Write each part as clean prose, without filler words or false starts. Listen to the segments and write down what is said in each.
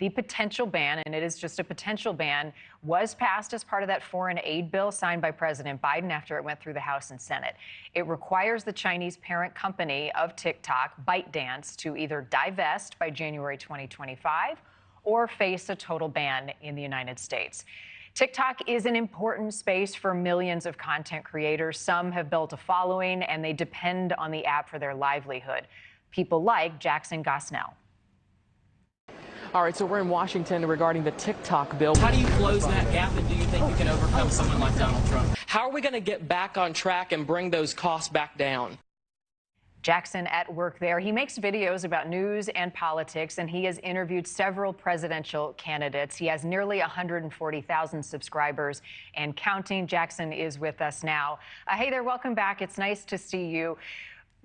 The potential ban, and it is just a potential ban, was passed as part of that foreign aid bill signed by President Biden after it went through the House and Senate. It requires the Chinese parent company of TikTok, ByteDance, to either divest by January 2025 or face a total ban in the United States. TikTok is an important space for millions of content creators. Some have built a following, and they depend on the app for their livelihood. People like Jackson Gosnell. All right, so we're in Washington regarding the TikTok bill. How do you close that gap, and do you think you can overcome someone like Donald Trump? How are we going to get back on track and bring those costs back down? Jackson at work there. He makes videos about news and politics, and he has interviewed several presidential candidates. He has nearly 140,000 subscribers and counting. Jackson is with us now. Hey there, welcome back. It's nice to see you.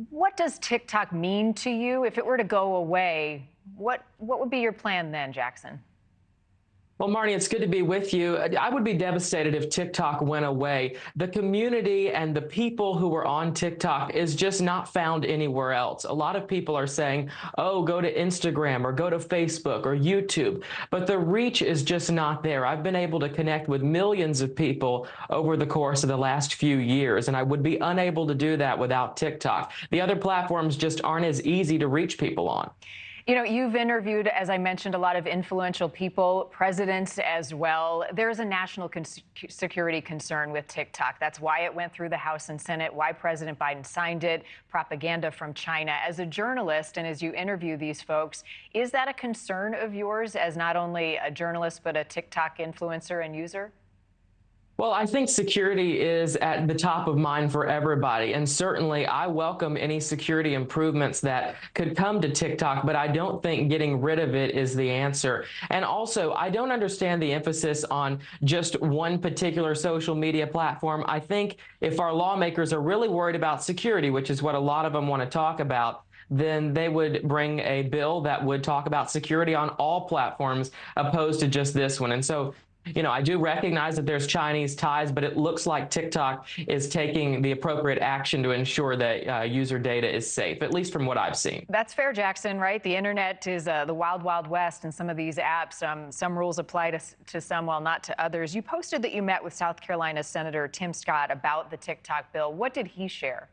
What does TikTok mean to you? If it were to go away, what would be your plan then, Jackson? Well, Marni, it's good to be with you. I would be devastated if TikTok went away. The community and the people who are on TikTok is just not found anywhere else. A lot of people are saying, oh, go to Instagram or go to Facebook or YouTube, but the reach is just not there. I've been able to connect with millions of people over the course of the last few years, and I would be unable to do that without TikTok. The other platforms just aren't as easy to reach people on. You know, you've interviewed, as I mentioned, a lot of influential people, presidents as well. There's a national security concern with TikTok. That's why it went through the House and Senate, why President Biden signed it, propaganda from China. As a journalist and as you interview these folks, is that a concern of yours as not only a journalist but a TikTok influencer and user? Well, I think security is at the top of mind for everybody. And certainly I welcome any security improvements that could come to TikTok, but I don't think getting rid of it is the answer. And also, I don't understand the emphasis on just one particular social media platform. I think if our lawmakers are really worried about security, which is what a lot of them want to talk about, then they would bring a bill that would talk about security on all platforms opposed to just this one. And so, you know, I do recognize that there's Chinese ties, but it looks like TikTok is taking the appropriate action to ensure that user data is safe, at least from what I've seen. That's fair, Jackson, right? The internet is the wild, wild west, and some of these apps, some rules apply to some while not to others. You posted that you met with South Carolina Senator Tim Scott about the TikTok bill. What did he share?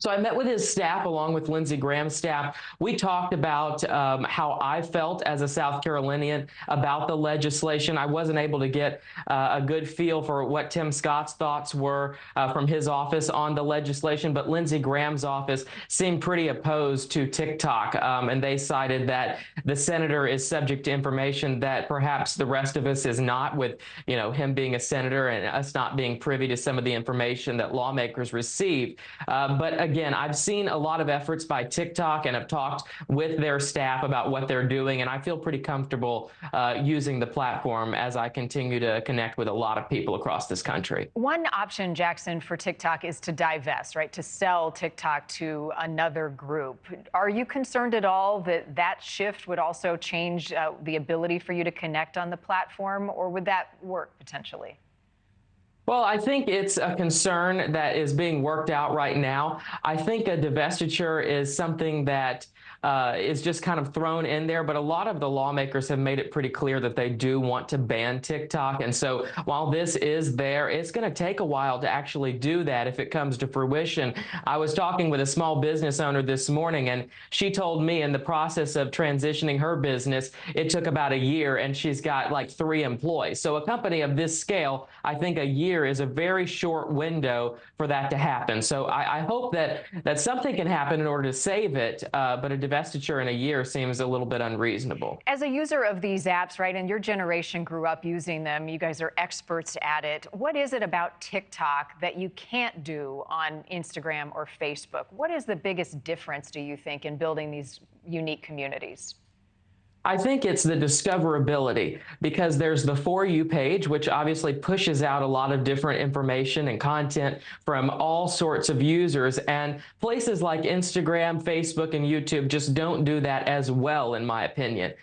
So I met with his staff along with Lindsey Graham's staff. We talked about how I felt as a South Carolinian about the legislation. I wasn't able to get a good feel for what Tim Scott's thoughts were from his office on the legislation, but Lindsey Graham's office seemed pretty opposed to TikTok, and they cited that the senator is subject to information that perhaps the rest of us is not, with, you know, him being a senator and us not being privy to some of the information that lawmakers receive. But again, I've seen a lot of efforts by TikTok and have talked with their staff about what they're doing, and I feel pretty comfortable using the platform as I continue to connect with a lot of people across this country. One option, Jackson, for TikTok is to divest, right, to sell TikTok to another group. Are you concerned at all that that shift would also change the ability for you to connect on the platform, or would that work potentially? Well, I think it's a concern that is being worked out right now. I think a divestiture is something that is just kind of thrown in there, but a lot of the lawmakers have made it pretty clear that they do want to ban TikTok. And so while this is there, it's going to take a while to actually do that if it comes to fruition. I was talking with a small business owner this morning, and she told me in the process of transitioning her business, it took about a year, and she's got like 3 employees. So a company of this scale, I think a year is a very short window for that to happen. So I hope that something can happen in order to save it, but a divestiture in a year seems a little bit unreasonable. As a user of these apps, right, and your generation grew up using them, you guys are experts at it. What is it about TikTok that you can't do on Instagram or Facebook? What is the biggest difference, do you think, in building these unique communities? I think it's the discoverability, because there's the For You page, which obviously pushes out a lot of different information and content from all sorts of users. And places like Instagram, Facebook, and YouTube just don't do that as well, in my opinion.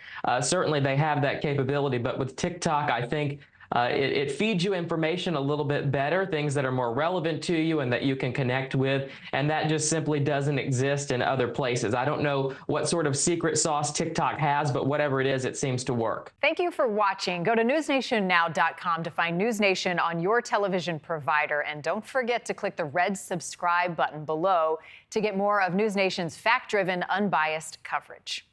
Certainly they have that capability, but with TikTok, I think it feeds you information a little bit better, things that are more relevant to you and that you can connect with, and that just simply doesn't exist in other places. I don't know what sort of secret sauce TikTok has, but whatever it is, it seems to work. Thank you for watching. Go to newsnationnow.com to find News Nation on your television provider, and don't forget to click the red subscribe button below to get more of News Nation's fact-driven, unbiased coverage.